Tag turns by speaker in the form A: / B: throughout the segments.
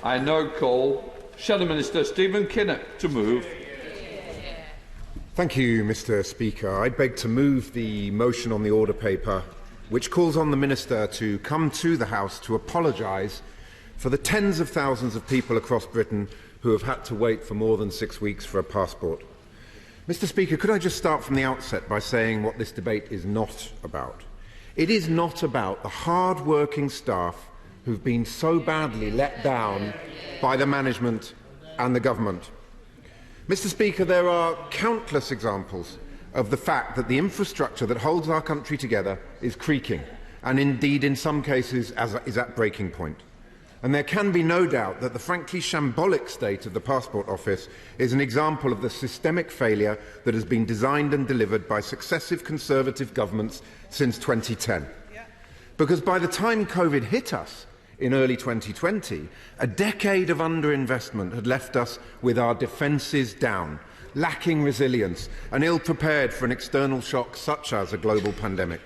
A: I now call Shadow Minister Stephen Kinnock to move.
B: Thank you, Mr. Speaker. I beg to move the motion on the order paper which calls on the Minister to come to the House to apologise for the tens of thousands of people across Britain who have had to wait for more than 6 weeks for a passport. Mr. Speaker, could I just start from the outset by saying what this debate is not about? It is not about the hard-working staff who've been so badly let down by the management and the government. Mr. Speaker, there are countless examples of the fact that the infrastructure that holds our country together is creaking, and indeed in some cases is at breaking point. And there can be no doubt that the frankly shambolic state of the Passport Office is an example of the systemic failure that has been designed and delivered by successive Conservative governments since 2010. Because by the time COVID hit us in early 2020, a decade of underinvestment had left us with our defences down, lacking resilience and ill-prepared for an external shock such as a global pandemic.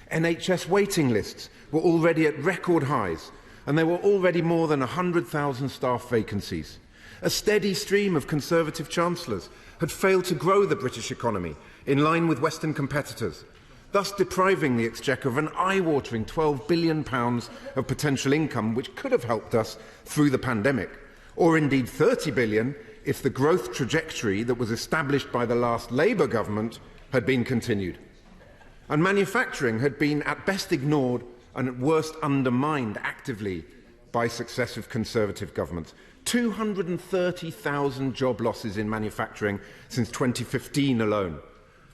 B: NHS waiting lists were already at record highs, and there were already more than 100,000 staff vacancies. A steady stream of Conservative chancellors had failed to grow the British economy in line with Western competitors, thus depriving the Exchequer of an eye-watering £12 billion of potential income which could have helped us through the pandemic, or indeed £30 billion if the growth trajectory that was established by the last Labour government had been continued. And manufacturing had been at best ignored and at worst undermined actively by successive Conservative governments. 230,000 job losses in manufacturing since 2015 alone,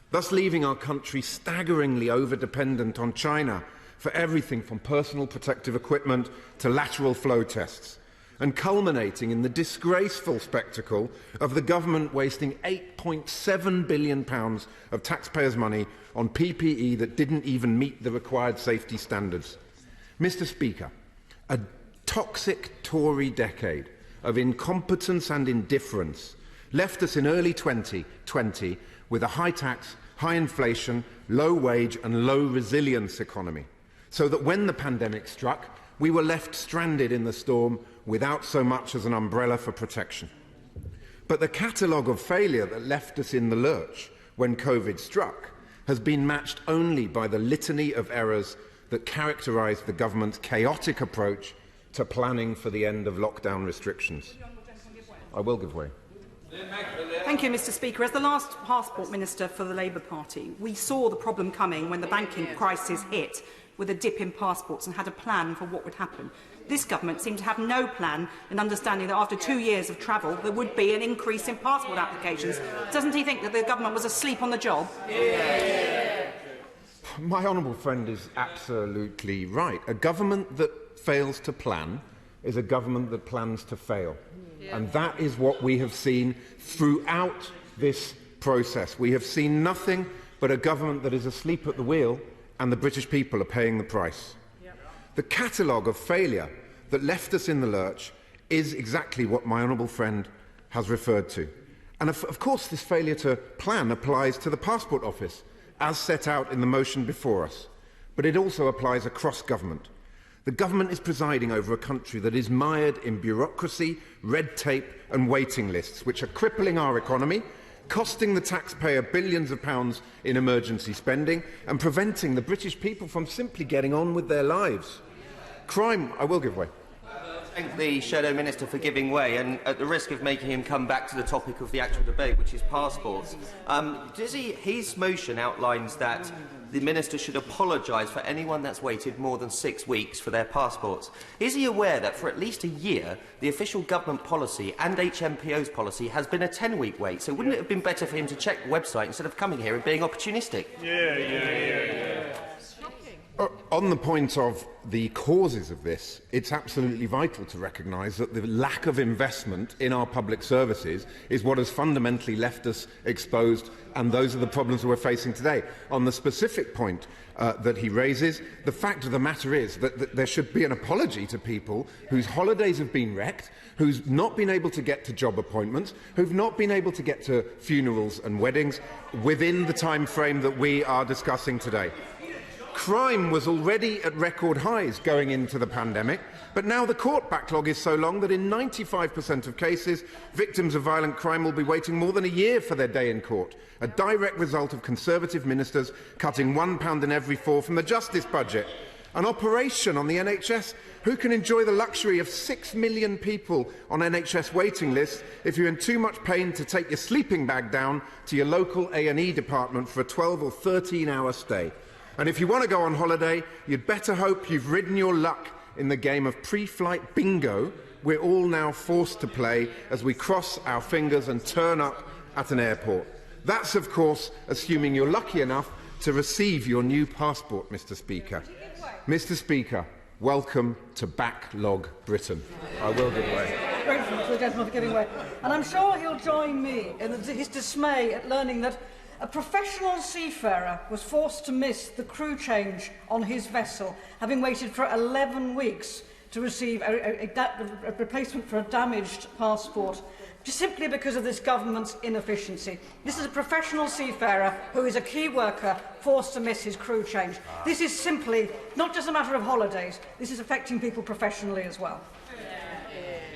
B: thus leaving our country staggeringly over-dependent on China for everything from personal protective equipment to lateral flow tests, and culminating in the disgraceful spectacle of the government wasting £8.7 billion of taxpayers' money on PPE that didn't even meet the required safety standards. Mr. Speaker, a toxic Tory decade of incompetence and indifference left us in early 2020 with a high tax, high inflation, low wage and low resilience economy, so that when the pandemic struck, we were left stranded in the storm without so much as an umbrella for protection. But the catalogue of failure that left us in the lurch when COVID struck has been matched only by the litany of errors that characterised the government's chaotic approach to planning for the end of lockdown restrictions. I will give way.
C: Thank you, Mr. Speaker. As the last Passport Minister for the Labour Party, we saw the problem coming when the banking crisis hit, with a dip in passports, and had a plan for what would happen. This government seemed to have no plan in understanding that after 2 years of travel there would be an increase in passport applications. Doesn't he think that the government was asleep on the job?
B: My honourable friend is absolutely right. A government that fails to plan is a government that plans to fail. And that is what we have seen throughout this process. We have seen nothing but a government that is asleep at the wheel, and the British people are paying the price. The catalogue of failure that left us in the lurch is exactly what my honourable friend has referred to. And of course this failure to plan applies to the Passport Office, as set out in the motion before us. But it also applies across government. The government is presiding over a country that is mired in bureaucracy, red tape and waiting lists, which are crippling our economy, costing the taxpayer billions of pounds in emergency spending and preventing the British people from simply getting on with their lives. Crime, I will give way.
D: Thank the Shadow Minister for giving way, and at the risk of making him come back to the topic of the actual debate, which is passports, his motion outlines that the Minister should apologise for anyone that's waited more than 6 weeks for their passports. Is he aware that for at least a year, the official government policy and HMPO's policy has been a 10-week wait? So wouldn't it have been better for him to check the website instead of coming here and being opportunistic?
B: On the point of the causes of this, it's absolutely vital to recognise that the lack of investment in our public services is what has fundamentally left us exposed, and those are the problems we're facing today. On the specific point that he raises, the fact of the matter is that there should be an apology to people whose holidays have been wrecked, who've not been able to get to job appointments, who've not been able to get to funerals and weddings within the time frame that we are discussing today. Crime was already at record highs going into the pandemic, but now the court backlog is so long that in 95% of cases, victims of violent crime will be waiting more than a year for their day in court, a direct result of Conservative ministers cutting £1 in every 4 from the justice budget. An operation on the NHS. Who can enjoy the luxury of 6 million people on NHS waiting lists if you're in too much pain to take your sleeping bag down to your local A&E department for a 12 or 13-hour stay? And if you want to go on holiday, you'd better hope you've ridden your luck in the game of pre-flight bingo we're all now forced to play as we cross our fingers and turn up at an airport. That's, of course, assuming you're lucky enough to receive your new passport, Mr. Speaker. Mr. Speaker, welcome to Backlog Britain. I will give way.
E: Grateful to the gentleman for giving way. And I'm sure he'll join me in his dismay at learning that a professional seafarer was forced to miss the crew change on his vessel, having waited for 11 weeks to receive a replacement for a damaged passport, just simply because of this government's inefficiency. This is a professional seafarer who is a key worker forced to miss his crew change. This is simply not just a matter of holidays, this is affecting people professionally as well.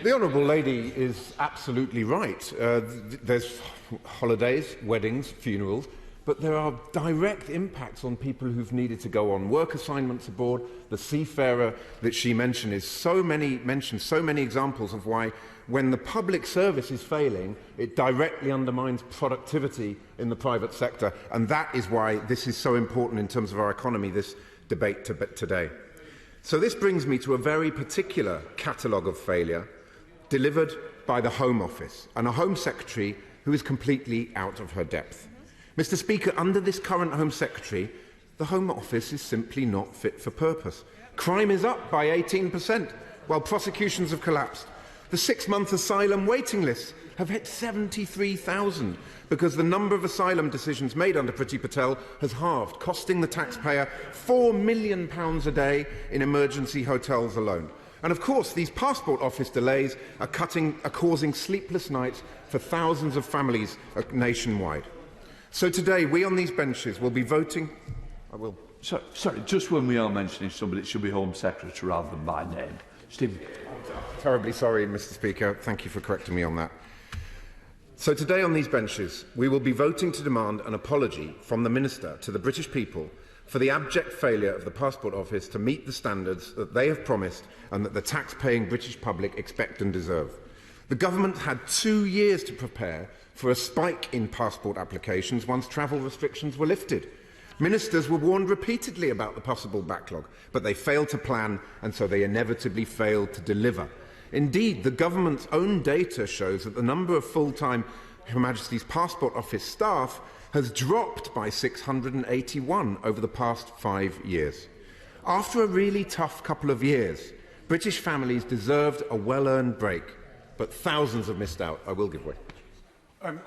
B: The Honourable Lady is absolutely right. There's holidays, weddings, funerals, but there are direct impacts on people who've needed to go on work assignments aboard. The seafarer that she mentioned so many examples of why, when the public service is failing, it directly undermines productivity in the private sector, and that is why this is so important in terms of our economy, this debate today. So this brings me to a very particular catalogue of failure delivered by the Home Office, and a Home Secretary who is completely out of her depth. Mr. Speaker, under this current Home Secretary, the Home Office is simply not fit for purpose. Crime is up by 18%, while prosecutions have collapsed. The 6-month asylum waiting lists have hit 73,000 because the number of asylum decisions made under Priti Patel has halved, costing the taxpayer £4 million a day in emergency hotels alone. And of course, these passport office delays are causing sleepless nights for thousands of families nationwide. So today, we on these benches will be voting.
A: Sorry, just when we are mentioning somebody, it should be Home Secretary rather than by name. Stephen.
B: Terribly sorry, Mr. Speaker. Thank you for correcting me on that. So today on these benches, we will be voting to demand an apology from the Minister to the British people for the abject failure of the Passport Office to meet the standards that they have promised and that the tax-paying British public expect and deserve. The government had 2 years to prepare for a spike in passport applications once travel restrictions were lifted. Ministers were warned repeatedly about the possible backlog, but they failed to plan, and so they inevitably failed to deliver. Indeed, the government's own data shows that the number of full-time Her Majesty's Passport Office staff has dropped by 681 over the past 5 years. After a really tough couple of years, British families deserved a well-earned break, but thousands have missed out. I will give way.
F: I'm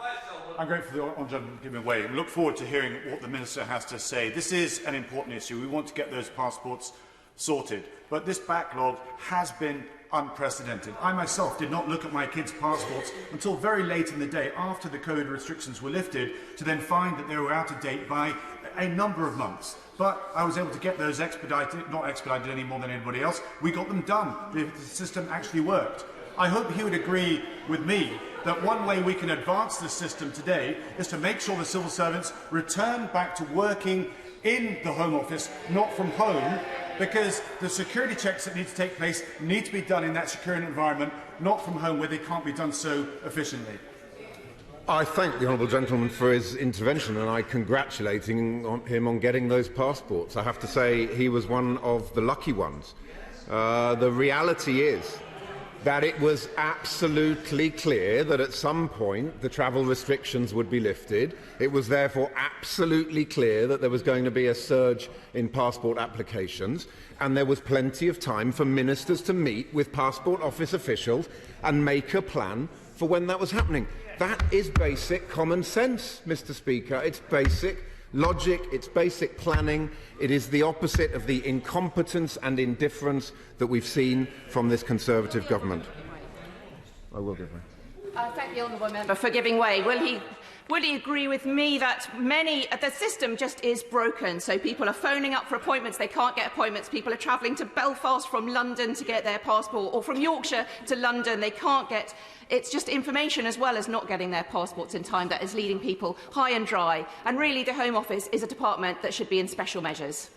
F: grateful for the honourable gentleman giving way. We look forward to hearing what the Minister has to say. This is an important issue. We want to get those passports sorted. But this backlog has been unprecedented. I myself did not look at my kids' passports until very late in the day after the COVID restrictions were lifted, to then find that they were out of date by a number of months. But I was able to get those expedited, not expedited any more than anybody else. We got them done. The system actually worked. I hope he would agree with me that one way we can advance the system today is to make sure the civil servants return back to working in the Home Office, not from home, because the security checks that need to take place need to be done in that secure environment, not from home where they can't be done so efficiently.
B: I thank the honourable gentleman for his intervention, and I congratulate him on getting those passports. I have to say he was one of the lucky ones. The reality is that it was absolutely clear that at some point the travel restrictions would be lifted. It was therefore absolutely clear that there was going to be a surge in passport applications, and there was plenty of time for ministers to meet with passport office officials and make a plan for when that was happening. That is basic common sense, Mr. Speaker. It's basic logic, it's basic planning. It is the opposite of the incompetence and indifference that we've seen from this Conservative government. I will give way.
G: Thank the honourable member for giving way. Will he agree with me that the system just is broken? So people are phoning up for appointments, they can't get appointments. People are travelling to Belfast from London to get their passport, or from Yorkshire to London. They can't get. It's just information as well as not getting their passports in time that is leading people high and dry. And really, the Home Office is a department that should be in special measures.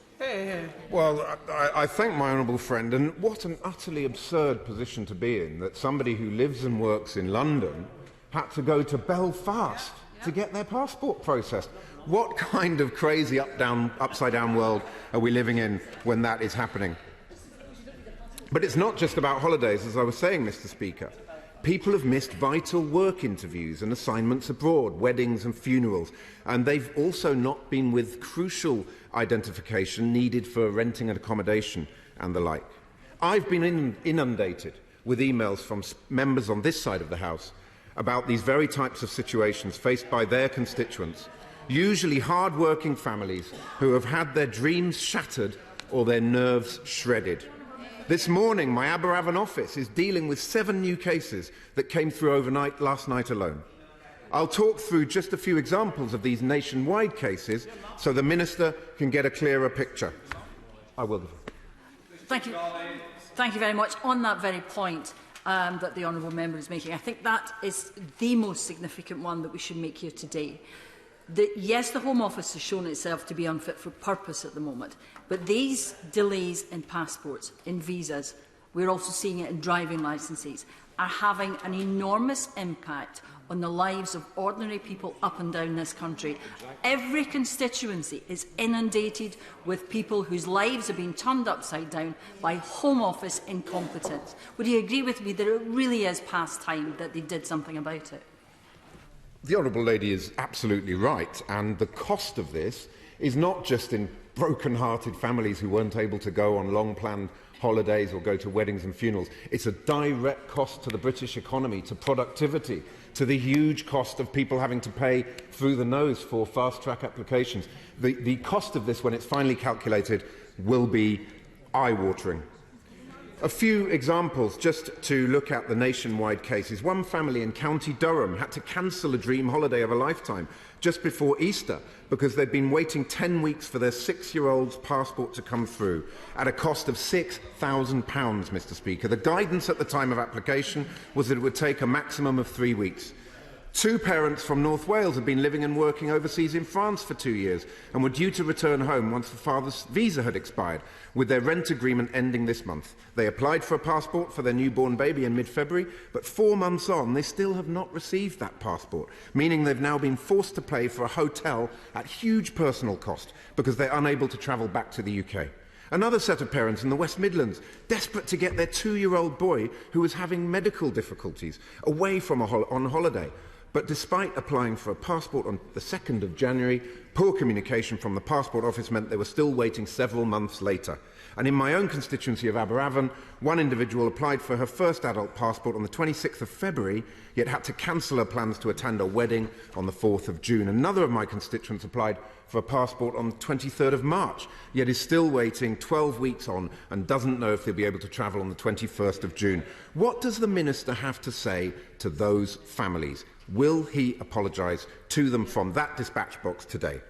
B: Well, I thank my honourable friend, and what an utterly absurd position to be in, that somebody who lives and works in London had to go to Belfast to get their passport processed. What kind of crazy upside-down world are we living in when that is happening? But it's not just about holidays, as I was saying, Mr. Speaker. People have missed vital work interviews and assignments abroad, weddings and funerals, and they've also not been with crucial identification needed for renting an accommodation and the like. I've been inundated with emails from members on this side of the House about these very types of situations faced by their constituents, usually hard-working families who have had their dreams shattered or their nerves shredded. This morning, my Aberavon office is dealing with 7 new cases that came through overnight last night alone. I'll talk through just a few examples of these nationwide cases so the Minister can get a clearer picture. I will.
H: Thank you. Thank you very much. On that very point that the honourable member is making, I think that is the most significant one that we should make here today. Yes, the Home Office has shown itself to be unfit for purpose at the moment, but these delays in passports, in visas, we're also seeing it in driving licences, are having an enormous impact on the lives of ordinary people up and down this country. Every constituency is inundated with people whose lives are being turned upside down by Home Office incompetence. Would you agree with me that it really is past time that they did something about it?
B: The Honourable Lady is absolutely right, and the cost of this is not just in broken-hearted families who weren't able to go on long-planned holidays or go to weddings and funerals. It's a direct cost to the British economy, to productivity, to the huge cost of people having to pay through the nose for fast-track applications. The cost of this, when it's finally calculated, will be eye-watering. A few examples just to look at the nationwide cases. One family in County Durham had to cancel a dream holiday of a lifetime just before Easter because they'd been waiting 10 weeks for their 6-year-old's passport to come through at a cost of £6,000, Mr. Speaker. The guidance at the time of application was that it would take a maximum of 3 weeks. 2 parents from North Wales had been living and working overseas in France for 2 years and were due to return home once the father's visa had expired, with their rent agreement ending this month. They applied for a passport for their newborn baby in mid-February, but 4 months on, they still have not received that passport, meaning they've now been forced to pay for a hotel at huge personal cost because they're unable to travel back to the UK. Another set of parents in the West Midlands, desperate to get their 2-year-old boy, who was having medical difficulties, away from on holiday. But despite applying for a passport on the 2nd of January, poor communication from the Passport Office meant they were still waiting several months later. And in my own constituency of Aberavon, one individual applied for her first adult passport on the 26th of February, yet had to cancel her plans to attend a wedding on the 4th of June. Another of my constituents applied for a passport on the 23rd of March, yet is still waiting 12 weeks on and doesn't know if they'll be able to travel on the 21st of June. What does the Minister have to say to those families? Will he apologise to them from that dispatch box today?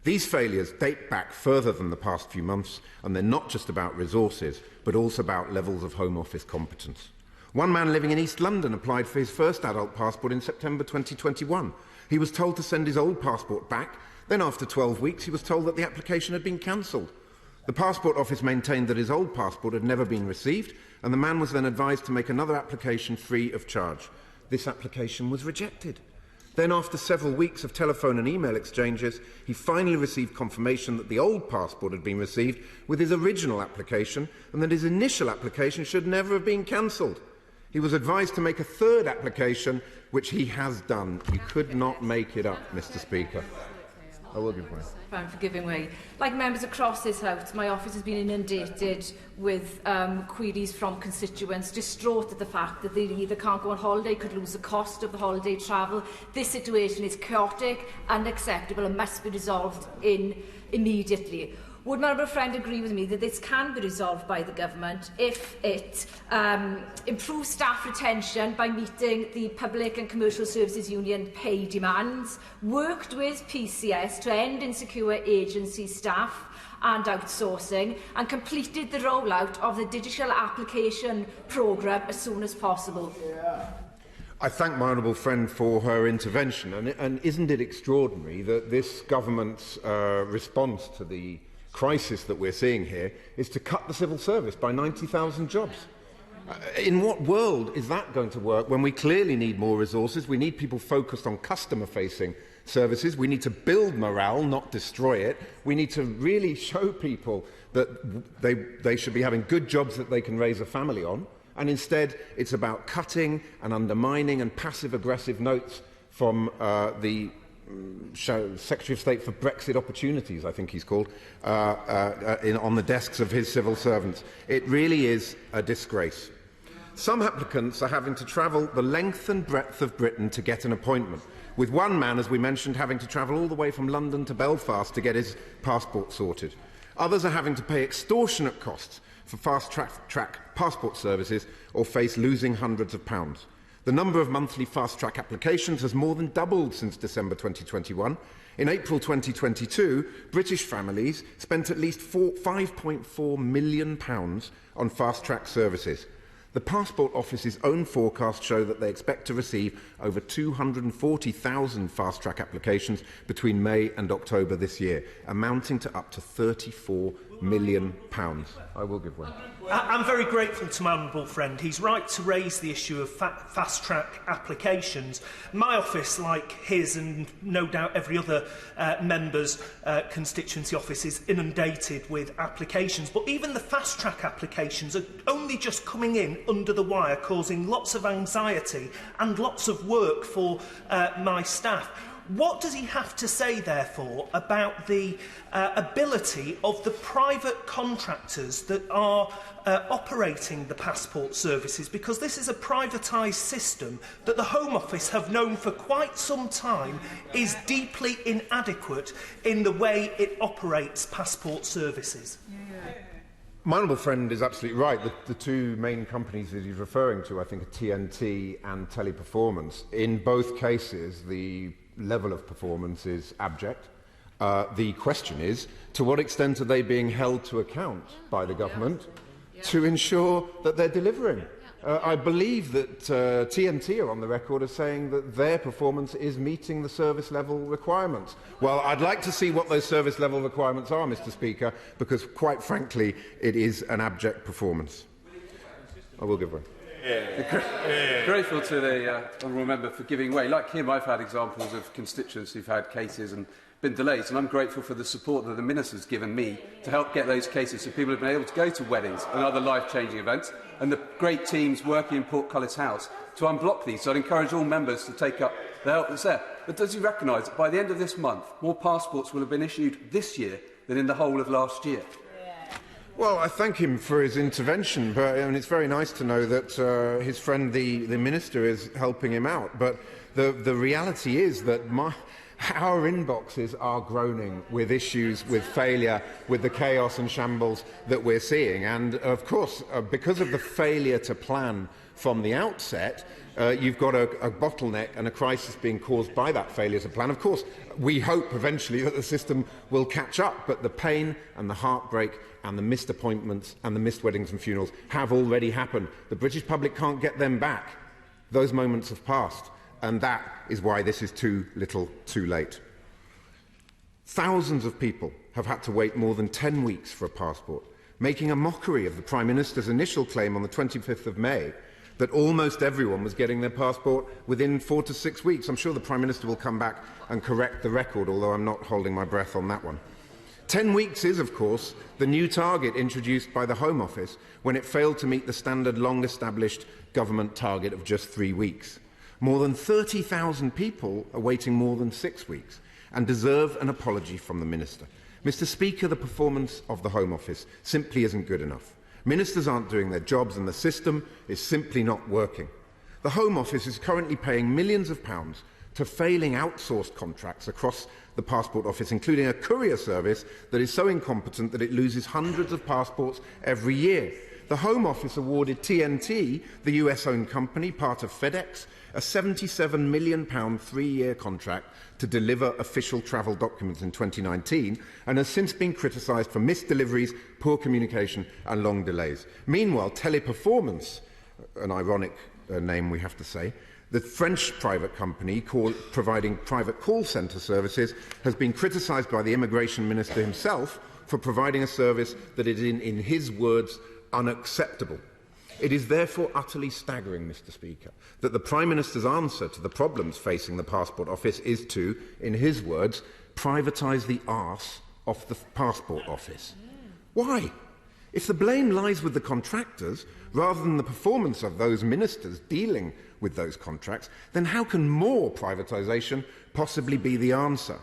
B: These failures date back further than the past few months, and they're not just about resources, but also about levels of Home Office competence. One man living in East London applied for his first adult passport in September 2021. He was told to send his old passport back. Then, after 12 weeks, he was told that the application had been cancelled. The Passport Office maintained that his old passport had never been received, and the man was then advised to make another application free of charge. This application was rejected. Then, after several weeks of telephone and email exchanges, he finally received confirmation that the old passport had been received with his original application and that his initial application should never have been cancelled. He was advised to make a third application, which he has done. You could not make it up, Mr. Speaker. I will give way.
G: For giving way. Like members across this House, my office has been inundated with queries from constituents distraught at the fact that they either can't go on holiday, could lose the cost of the holiday travel. This situation is chaotic, unacceptable and must be resolved immediately.
I: Would my honourable friend agree with me that this can be resolved by the government if it improves staff retention by meeting the Public and Commercial Services Union pay demands, worked with PCS to end insecure agency staff and outsourcing, and completed the rollout of the digital application programme as soon as possible?
B: I thank my honourable friend for her intervention, and isn't it extraordinary that this government's response to the crisis that we're seeing here is to cut the civil service by 90,000 jobs? In what world is that going to work when we clearly need more resources? We need people focused on customer-facing services. We need to build morale, not destroy it. We need to really show people that they should be having good jobs that they can raise a family on. And instead, it's about cutting and undermining and passive-aggressive notes from the Secretary of State for Brexit Opportunities, I think he's called, on the desks of his civil servants. It really is a disgrace. Some applicants are having to travel the length and breadth of Britain to get an appointment, with one man, as we mentioned, having to travel all the way from London to Belfast to get his passport sorted. Others are having to pay extortionate costs for fast-track passport services or face losing hundreds of pounds. The number of monthly fast-track applications has more than doubled since December 2021. In April 2022, British families spent at least £5.4 million on fast-track services. The Passport Office's own forecasts show that they expect to receive over 240,000 fast-track applications between May and October this year, amounting to up to £34 million. I will give way.
J: I'm very grateful to my honourable friend. He's right to raise the issue of fast-track applications. My office, like his and no doubt every other member's constituency office, is inundated with applications. But even the fast-track applications are only just coming in under the wire, causing lots of anxiety and lots of work for my staff. What does he have to say, therefore, about the ability of the private contractors that are operating the passport services? Because this is a privatised system that the Home Office have known for quite some time is deeply inadequate in the way it operates passport services.
B: My honourable friend is absolutely right. The two main companies that he's referring to, I think, are TNT and Teleperformance. In both cases, the level of performance is abject. The question is, to what extent are they being held to account by the government to ensure that they're delivering? I believe that TNT are on the record as saying that their performance is meeting the service level requirements. Well, I'd like to see what those service level requirements are, Mr. Speaker, because quite frankly, it is an abject performance. I will give way.
K: Grateful to the honourable member for giving way. Like him, I've had examples of constituents who've had cases and been delays, and I'm grateful for the support that the Minister's given me to help get those cases so people have been able to go to weddings and other life-changing events, and the great teams working in Portcullis House to unblock these. So I'd encourage all members to take up the help that's there. But does he recognise that by the end of this month, more passports will have been issued this year than in the whole of last year?
B: Well, I thank him for his intervention, but it's very nice to know that his friend, the Minister, is helping him out. But the reality is that our inboxes are groaning with issues, with failure, with the chaos and shambles that we're seeing. And, of course, because of the failure to plan from the outset, you've got a bottleneck and a crisis being caused by that failure to plan. Of course, we hope eventually that the system will catch up, but the pain and the heartbreak and the missed appointments and the missed weddings and funerals have already happened. The British public can't get them back. Those moments have passed, and that is why this is too little, too late. Thousands of people have had to wait more than 10 weeks for a passport, making a mockery of the Prime Minister's initial claim on the 25th of May that almost everyone was getting their passport within 4 to 6 weeks. I'm sure the Prime Minister will come back and correct the record, although I'm not holding my breath on that one. 10 weeks is, of course, the new target introduced by the Home Office when it failed to meet the standard long-established government target of just 3 weeks. More than 30,000 people are waiting more than 6 weeks and deserve an apology from the Minister. Mr. Speaker, the performance of the Home Office simply isn't good enough. Ministers aren't doing their jobs and the system is simply not working. The Home Office is currently paying millions of pounds to failing outsourced contracts across the Passport Office, including a courier service that is so incompetent that it loses hundreds of passports every year. The Home Office awarded TNT, the US-owned company, part of FedEx, a £77 million 3-year contract to deliver official travel documents in 2019 and has since been criticised for missed deliveries, poor communication and long delays. Meanwhile, Teleperformance, an ironic name we have to say, the French private company providing private call centre services, has been criticised by the Immigration Minister himself for providing a service that is, in his words, unacceptable. It is therefore utterly staggering, Mr. Speaker, that the Prime Minister's answer to the problems facing the Passport Office is to, in his words, privatise the arse of the Passport Office. Why? If the blame lies with the contractors, rather than the performance of those ministers dealing with those contracts, then how can more privatisation possibly be the answer?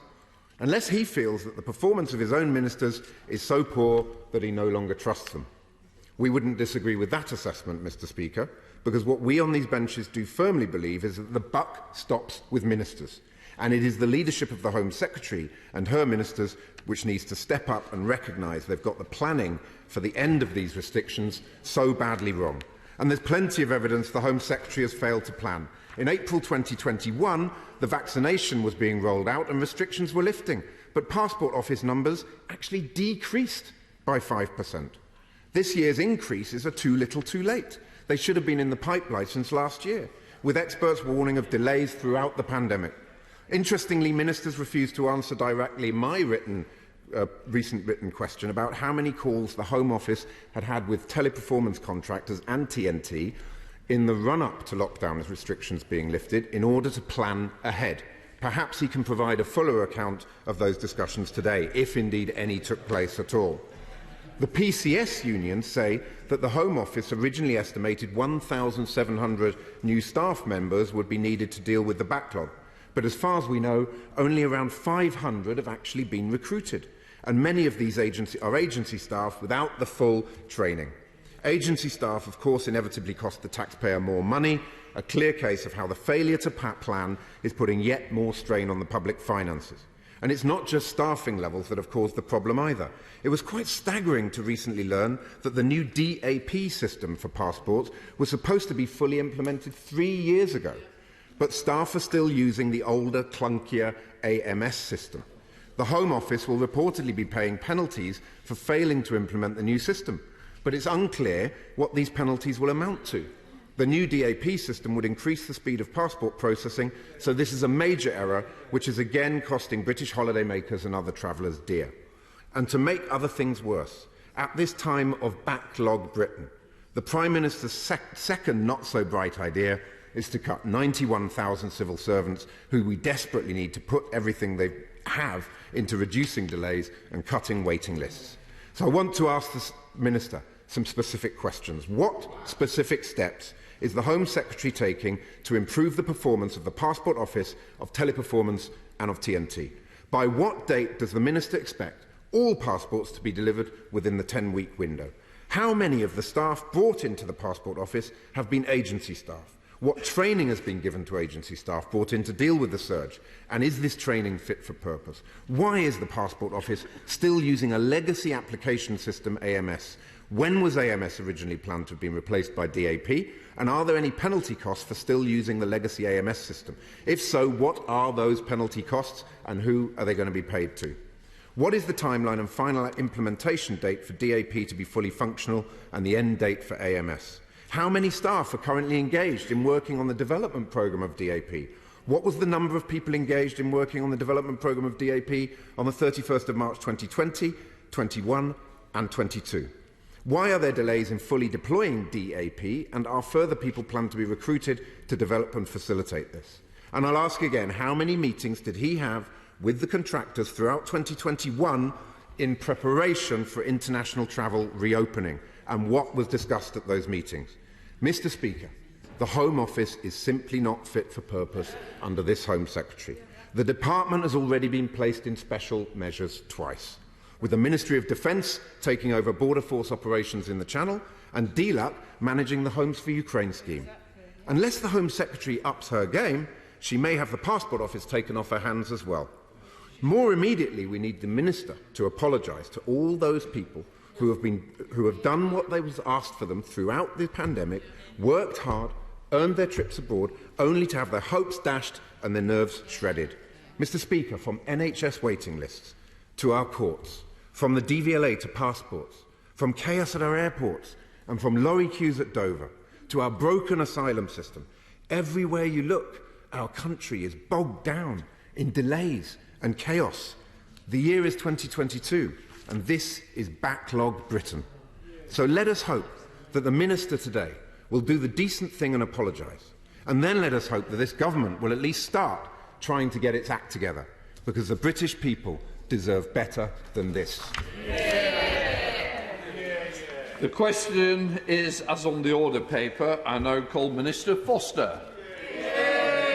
B: Unless he feels that the performance of his own ministers is so poor that he no longer trusts them. We wouldn't disagree with that assessment, Mr. Speaker, because what we on these benches do firmly believe is that the buck stops with ministers, and it is the leadership of the Home Secretary and her ministers which needs to step up and recognise they've got the planning for the end of these restrictions so badly wrong. And there's plenty of evidence the Home Secretary has failed to plan. In April 2021, the vaccination was being rolled out and restrictions were lifting, but Passport Office numbers actually decreased by 5%. This year's increases are too little too late. They should have been in the pipeline since last year, with experts warning of delays throughout the pandemic. Interestingly, ministers refused to answer directly my recent written question about how many calls the Home Office had with teleperformance contractors and TNT in the run-up to lockdown restrictions being lifted in order to plan ahead. Perhaps he can provide a fuller account of those discussions today, if indeed any took place at all. The PCS unions say that the Home Office originally estimated 1,700 new staff members would be needed to deal with the backlog. But as far as we know, only around 500 have actually been recruited, and many of these are agency staff without the full training. Agency staff, of course, inevitably cost the taxpayer more money, a clear case of how the failure to plan is putting yet more strain on the public finances. And it's not just staffing levels that have caused the problem either. It was quite staggering to recently learn that the new DAP system for passports was supposed to be fully implemented 3 years ago. But staff are still using the older, clunkier AMS system. The Home Office will reportedly be paying penalties for failing to implement the new system. But it's unclear what these penalties will amount to. The new DAP system would increase the speed of passport processing, so this is a major error which is again costing British holidaymakers and other travellers dear. And to make other things worse, at this time of backlog Britain, the Prime Minister's second not-so-bright idea is to cut 91,000 civil servants who we desperately need to put everything they have into reducing delays and cutting waiting lists. So I want to ask the Minister some specific questions. What specific steps is the Home Secretary taking to improve the performance of the Passport Office, of Teleperformance and of TNT? By what date does the Minister expect all passports to be delivered within the 10-week window? How many of the staff brought into the Passport Office have been agency staff? What training has been given to agency staff brought in to deal with the surge? And is this training fit for purpose? Why is the Passport Office still using a legacy application system, AMS? When was AMS originally planned to have been replaced by DAP? And are there any penalty costs for still using the legacy AMS system? If so, what are those penalty costs and who are they going to be paid to? What is the timeline and final implementation date for DAP to be fully functional and the end date for AMS? How many staff are currently engaged in working on the development programme of DAP? What was the number of people engaged in working on the development programme of DAP on the 31st of March 2020, 21 and 22? Why are there delays in fully deploying DAP, and are further people planned to be recruited to develop and facilitate this? And I'll ask again, how many meetings did he have with the contractors throughout 2021 in preparation for international travel reopening, and what was discussed at those meetings? Mr. Speaker, the Home Office is simply not fit for purpose under this Home Secretary. The department has already been placed in special measures twice, with the Ministry of Defence taking over border force operations in the Channel and DLUC managing the Homes for Ukraine scheme. Unless the Home Secretary ups her game, she may have the Passport Office taken off her hands as well. More immediately, we need the Minister to apologise to all those people who have done what they was asked for them throughout the pandemic, worked hard, earned their trips abroad, only to have their hopes dashed and their nerves shredded. Mr. Speaker, from NHS waiting lists to our courts, from the DVLA to passports, from chaos at our airports and from lorry queues at Dover, to our broken asylum system, everywhere you look, our country is bogged down in delays and chaos. The year is 2022, and this is backlogged Britain. So let us hope that the Minister today will do the decent thing and apologise. And then let us hope that this government will at least start trying to get its act together, because the British people deserve better than this.
A: The question is as on the order paper. I now call Minister Foster.